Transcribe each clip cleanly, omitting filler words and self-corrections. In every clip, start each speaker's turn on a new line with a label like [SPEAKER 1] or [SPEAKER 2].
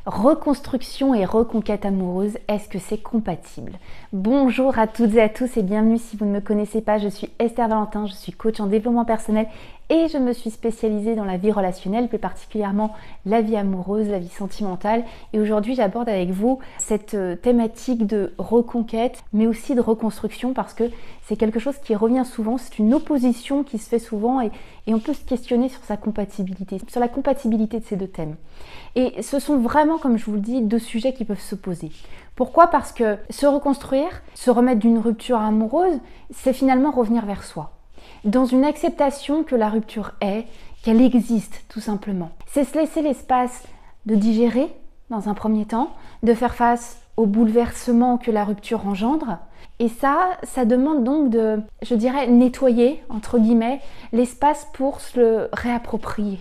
[SPEAKER 1] Reconstruction et reconquête amoureuse, est-ce que c'est compatible? Bonjour à toutes et à tous et bienvenue si vous ne me connaissez pas, je suis Esther Valentin, je suis coach en développement personnel et je me suis spécialisée dans la vie relationnelle, plus particulièrement la vie amoureuse, la vie sentimentale. Et aujourd'hui, j'aborde avec vous cette thématique de reconquête, mais aussi de reconstruction parce que c'est quelque chose qui revient souvent, c'est une opposition qui se fait souvent et on peut se questionner sur sa compatibilité, sur la compatibilité de ces deux thèmes. Et ce sont vraiment, comme je vous le dis, deux sujets qui peuvent s'opposer. Pourquoi? Parce que se reconstruire, se remettre d'une rupture amoureuse, c'est finalement revenir vers soi. Dans une acceptation que la rupture est, qu'elle existe tout simplement. C'est se laisser l'espace de digérer dans un premier temps, de faire face au bouleversement que la rupture engendre. Et ça demande donc de, je dirais, nettoyer, entre guillemets, l'espace pour se le réapproprier.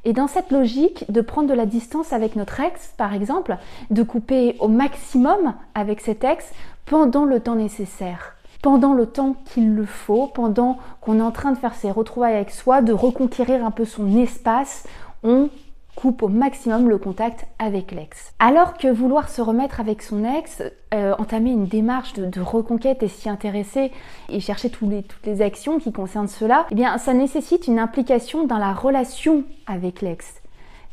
[SPEAKER 1] Et dans cette logique de prendre de la distance avec notre ex, par exemple, de couper au maximum avec cet ex pendant le temps nécessaire, pendant le temps qu'il le faut, pendant qu'on est en train de faire ses retrouvailles avec soi, de reconquérir un peu son espace, on coupe au maximum le contact avec l'ex. Alors que vouloir se remettre avec son ex, entamer une démarche de reconquête et s'y intéresser et chercher toutes les actions qui concernent cela, eh bien ça nécessite une implication dans la relation avec l'ex.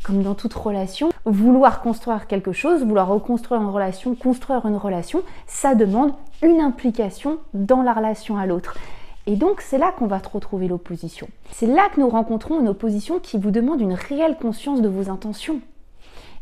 [SPEAKER 1] Comme dans toute relation, vouloir construire quelque chose, vouloir reconstruire une relation, construire une relation, ça demande une implication dans la relation à l'autre. Et donc c'est là qu'on va retrouver l'opposition. C'est là que nous rencontrons une opposition qui vous demande une réelle conscience de vos intentions.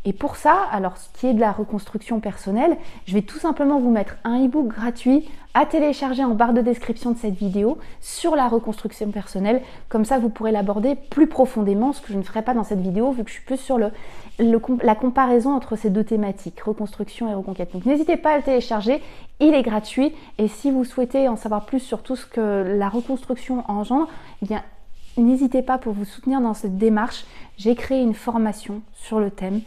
[SPEAKER 1] Et pour ça, alors ce qui est de la reconstruction personnelle, je vais tout simplement vous mettre un e-book gratuit à télécharger en barre de description de cette vidéo sur la reconstruction personnelle. Comme ça, vous pourrez l'aborder plus profondément, ce que je ne ferai pas dans cette vidéo, vu que je suis plus sur la comparaison entre ces deux thématiques, reconstruction et reconquête. Donc n'hésitez pas à le télécharger, il est gratuit. Et si vous souhaitez en savoir plus sur tout ce que la reconstruction engendre, eh bien, n'hésitez pas pour vous soutenir dans cette démarche. J'ai créé une formation sur le thème.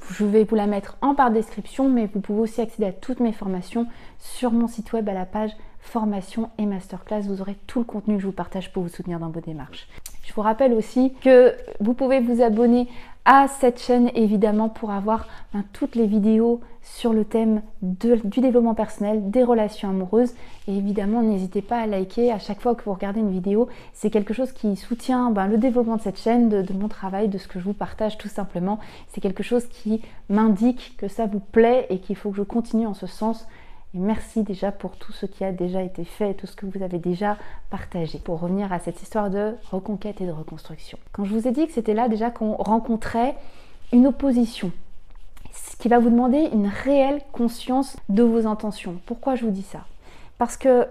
[SPEAKER 1] Je vais vous la mettre en barre de description, mais vous pouvez aussi accéder à toutes mes formations sur mon site web à la page formation et masterclass. Vous aurez tout le contenu que je vous partage pour vous soutenir dans vos démarches. Je vous rappelle aussi que vous pouvez vous abonner à cette chaîne évidemment pour avoir toutes les vidéos sur le thème du développement personnel, des relations amoureuses. Et évidemment, n'hésitez pas à liker à chaque fois que vous regardez une vidéo. C'est quelque chose qui soutient le développement de cette chaîne, de mon travail, de ce que je vous partage tout simplement. C'est quelque chose qui m'indique que ça vous plaît et qu'il faut que je continue en ce sens. Et merci déjà pour tout ce qui a déjà été fait, tout ce que vous avez déjà partagé. Pour revenir à cette histoire de reconquête et de reconstruction. Quand je vous ai dit que c'était là déjà qu'on rencontrait une opposition, ce qui va vous demander une réelle conscience de vos intentions. Pourquoi je vous dis ça? Parce que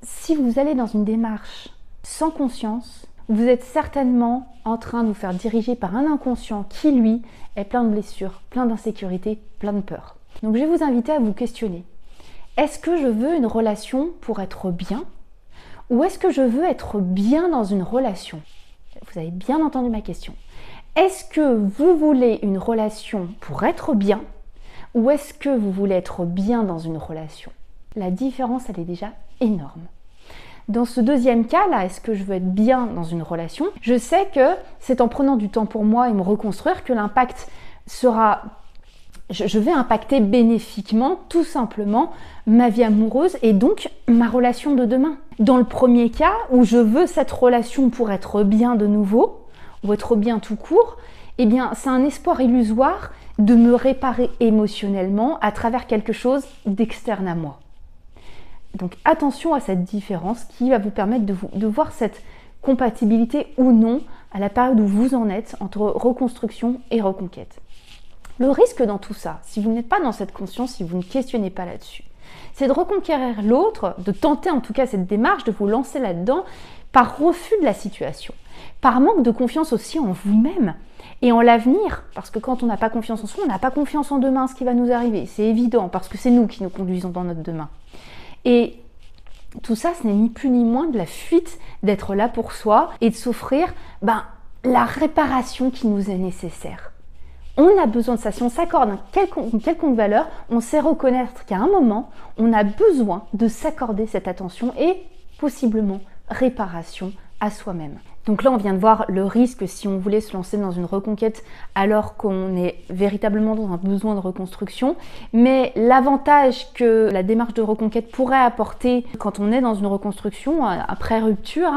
[SPEAKER 1] si vous allez dans une démarche sans conscience, vous êtes certainement en train de vous faire diriger par un inconscient qui, lui, est plein de blessures, plein d'insécurité, plein de peur. Donc je vais vous inviter à vous questionner. Est-ce que je veux une relation pour être bien ou est-ce que je veux être bien dans une relation? Vous avez bien entendu ma question. Est-ce que vous voulez une relation pour être bien ou est-ce que vous voulez être bien dans une relation? La différence, elle est déjà énorme. Dans ce deuxième cas, là, est-ce que je veux être bien dans une relation? Je sais que c'est en prenant du temps pour moi et me reconstruire que l'impact sera... Je vais impacter bénéfiquement, tout simplement, ma vie amoureuse et donc ma relation de demain. Dans le premier cas, où je veux cette relation pour être bien de nouveau, ou être bien tout court, eh bien, c'est un espoir illusoire de me réparer émotionnellement à travers quelque chose d'externe à moi. Donc attention à cette différence qui va vous permettre de voir cette compatibilité ou non à la période où vous en êtes entre reconstruction et reconquête. Le risque dans tout ça, si vous n'êtes pas dans cette conscience, si vous ne questionnez pas là-dessus, c'est de reconquérir l'autre, de tenter en tout cas cette démarche, de vous lancer là-dedans par refus de la situation, par manque de confiance aussi en vous-même et en l'avenir, parce que quand on n'a pas confiance en soi, on n'a pas confiance en demain, ce qui va nous arriver, c'est évident, parce que c'est nous qui nous conduisons dans notre demain. Et tout ça, ce n'est ni plus ni moins de la fuite d'être là pour soi et de s'offrir la réparation qui nous est nécessaire. On a besoin de ça. Si on s'accorde une quelconque valeur, on sait reconnaître qu'à un moment, on a besoin de s'accorder cette attention et possiblement réparation à soi-même. Donc là, on vient de voir le risque si on voulait se lancer dans une reconquête alors qu'on est véritablement dans un besoin de reconstruction. Mais l'avantage que la démarche de reconquête pourrait apporter quand on est dans une reconstruction après rupture,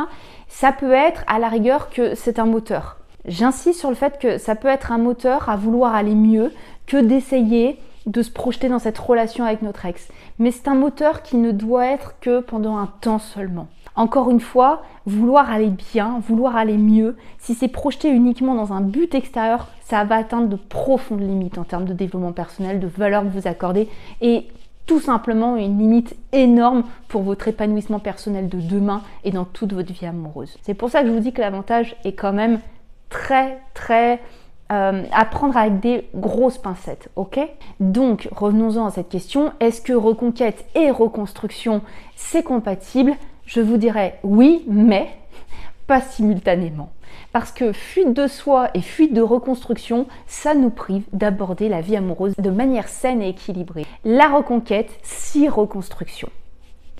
[SPEAKER 1] ça peut être à la rigueur que c'est un moteur. J'insiste sur le fait que ça peut être un moteur à vouloir aller mieux que d'essayer de se projeter dans cette relation avec notre ex. Mais c'est un moteur qui ne doit être que pendant un temps seulement. Encore une fois, vouloir aller bien, vouloir aller mieux, si c'est projeté uniquement dans un but extérieur, ça va atteindre de profondes limites en termes de développement personnel, de valeur que vous accordez et tout simplement une limite énorme pour votre épanouissement personnel de demain et dans toute votre vie amoureuse. C'est pour ça que je vous dis que l'avantage est quand même très à prendre avec des grosses pincettes, ok? Donc, revenons-en à cette question. Est-ce que reconquête et reconstruction, c'est compatible? Je vous dirais oui, mais pas simultanément. Parce que fuite de soi et fuite de reconstruction, ça nous prive d'aborder la vie amoureuse de manière saine et équilibrée. La reconquête, si reconstruction.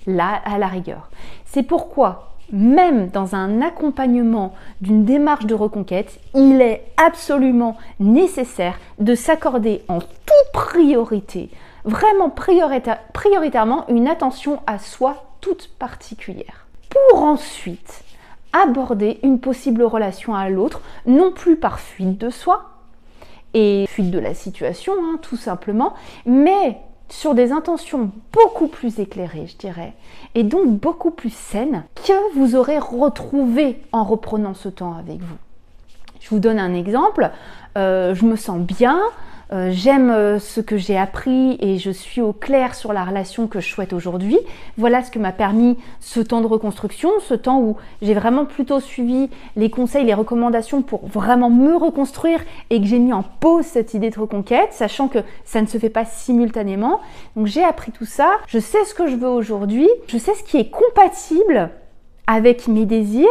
[SPEAKER 1] Là, à la rigueur. C'est pourquoi même dans un accompagnement d'une démarche de reconquête, il est absolument nécessaire de s'accorder en toute priorité, vraiment prioritairement, une attention à soi toute particulière. Pour ensuite aborder une possible relation à l'autre, non plus par fuite de soi et fuite de la situation, tout simplement, mais sur des intentions beaucoup plus éclairées, je dirais, et donc beaucoup plus saines, que vous aurez retrouvé en reprenant ce temps avec vous. Je vous donne un exemple, je me sens bien, j'aime ce que j'ai appris et je suis au clair sur la relation que je souhaite aujourd'hui. Voilà ce que m'a permis ce temps de reconstruction, ce temps où j'ai vraiment plutôt suivi les conseils, les recommandations pour vraiment me reconstruire et que j'ai mis en pause cette idée de reconquête, sachant que ça ne se fait pas simultanément. Donc j'ai appris tout ça, je sais ce que je veux aujourd'hui, je sais ce qui est compatible avec mes désirs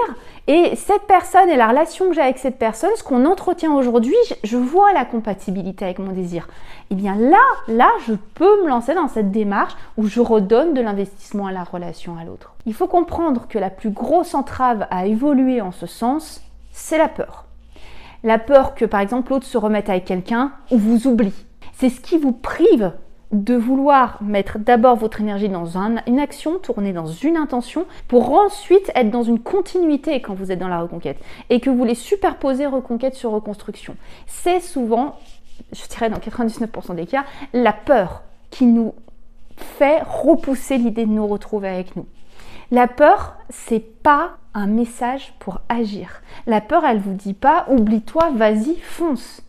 [SPEAKER 1] et cette personne et la relation que j'ai avec cette personne, ce qu'on entretient aujourd'hui, je vois la compatibilité avec mon désir. Et bien là, je peux me lancer dans cette démarche où je redonne de l'investissement à la relation à l'autre. Il faut comprendre que la plus grosse entrave à évoluer en ce sens, c'est la peur. La peur que par exemple l'autre se remette avec quelqu'un ou vous oublie. C'est ce qui vous prive de vouloir mettre d'abord votre énergie dans une action, tourner dans une intention, pour ensuite être dans une continuité quand vous êtes dans la reconquête et que vous voulez superposer reconquête sur reconstruction. C'est souvent, je dirais dans 99% des cas, la peur qui nous fait repousser l'idée de nous retrouver avec nous. La peur, c'est pas un message pour agir. La peur, elle vous dit pas « oublie-toi, vas-y, fonce ».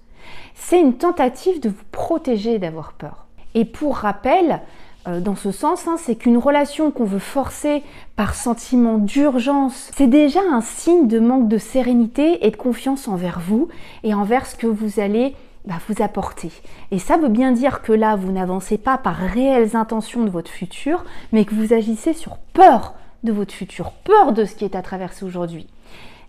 [SPEAKER 1] C'est une tentative de vous protéger d'avoir peur. Et pour rappel, dans ce sens, c'est qu'une relation qu'on veut forcer par sentiment d'urgence, c'est déjà un signe de manque de sérénité et de confiance envers vous et envers ce que vous allez vous apporter. Et ça veut bien dire que là, vous n'avancez pas par réelles intentions de votre futur, mais que vous agissez sur peur de votre futur, peur de ce qui est à traverser aujourd'hui.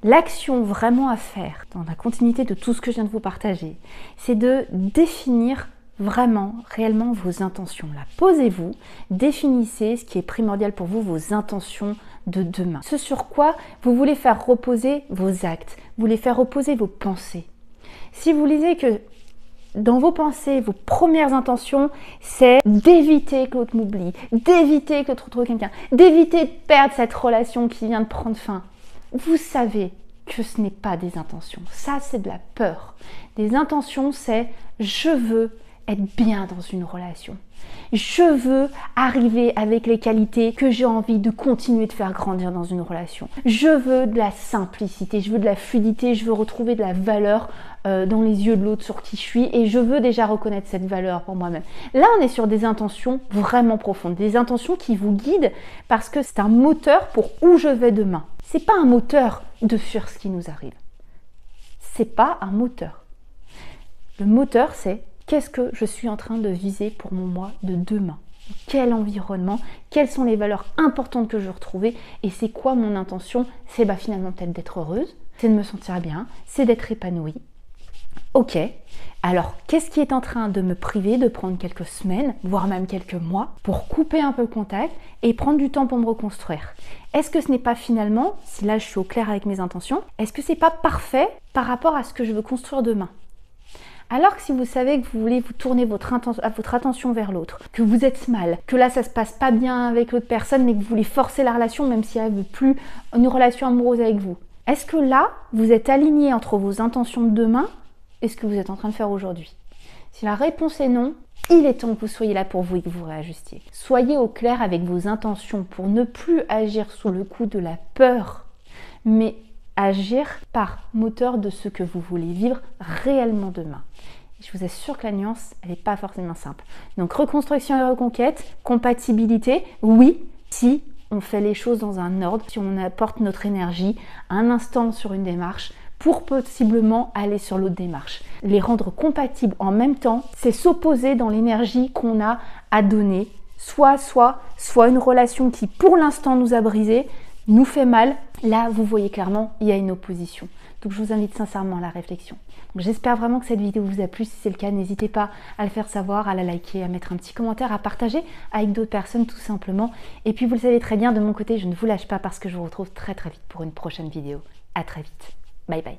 [SPEAKER 1] L'action vraiment à faire, dans la continuité de tout ce que je viens de vous partager, c'est de définir vraiment, réellement vos intentions. Là, posez-vous, définissez ce qui est primordial pour vous, vos intentions de demain. Ce sur quoi vous voulez faire reposer vos actes, vous voulez faire reposer vos pensées. Si vous lisez que dans vos pensées, vos premières intentions, c'est d'éviter que l'autre m'oublie, d'éviter que l'autre retrouve quelqu'un, d'éviter de perdre cette relation qui vient de prendre fin. Vous savez que ce n'est pas des intentions. Ça, c'est de la peur. Des intentions, c'est je veux être bien dans une relation. Je veux arriver avec les qualités que j'ai envie de continuer de faire grandir dans une relation. Je veux de la simplicité, je veux de la fluidité, je veux retrouver de la valeur dans les yeux de l'autre sur qui je suis et je veux déjà reconnaître cette valeur pour moi-même. Là, on est sur des intentions vraiment profondes, des intentions qui vous guident parce que c'est un moteur pour où je vais demain. C'est pas un moteur de fuir ce qui nous arrive. C'est pas un moteur. Le moteur, c'est qu'est-ce que je suis en train de viser pour mon moi de demain? Quel environnement? Quelles sont les valeurs importantes que je veux retrouver? Et c'est quoi mon intention? C'est finalement peut-être d'être heureuse, c'est de me sentir bien, c'est d'être épanouie. Ok, alors qu'est-ce qui est en train de me priver de prendre quelques semaines, voire même quelques mois, pour couper un peu le contact et prendre du temps pour me reconstruire? Est-ce que ce n'est pas finalement, si là je suis au clair avec mes intentions, est-ce que c'est pas parfait par rapport à ce que je veux construire demain? Alors que si vous savez que vous voulez vous tourner votre attention vers l'autre, que vous êtes mal, que là ça se passe pas bien avec l'autre personne, mais que vous voulez forcer la relation même si elle veut plus une relation amoureuse avec vous, est-ce que là vous êtes aligné entre vos intentions de demain et ce que vous êtes en train de faire aujourd'hui? Si la réponse est non, il est temps que vous soyez là pour vous et que vous réajustiez. Soyez au clair avec vos intentions pour ne plus agir sous le coup de la peur, mais agir par moteur de ce que vous voulez vivre réellement demain. Je vous assure que la nuance, elle n'est pas forcément simple. Donc reconstruction et reconquête, compatibilité, oui, si on fait les choses dans un ordre, si on apporte notre énergie un instant sur une démarche, pour possiblement aller sur l'autre démarche. Les rendre compatibles en même temps, c'est s'opposer dans l'énergie qu'on a à donner, soit une relation qui pour l'instant nous a brisé, nous fait mal. Là, vous voyez clairement, il y a une opposition. Donc je vous invite sincèrement à la réflexion. J'espère vraiment que cette vidéo vous a plu. Si c'est le cas, n'hésitez pas à le faire savoir, à la liker, à mettre un petit commentaire, à partager avec d'autres personnes tout simplement. Et puis vous le savez très bien, de mon côté, je ne vous lâche pas parce que je vous retrouve très vite pour une prochaine vidéo. À très vite. Bye bye.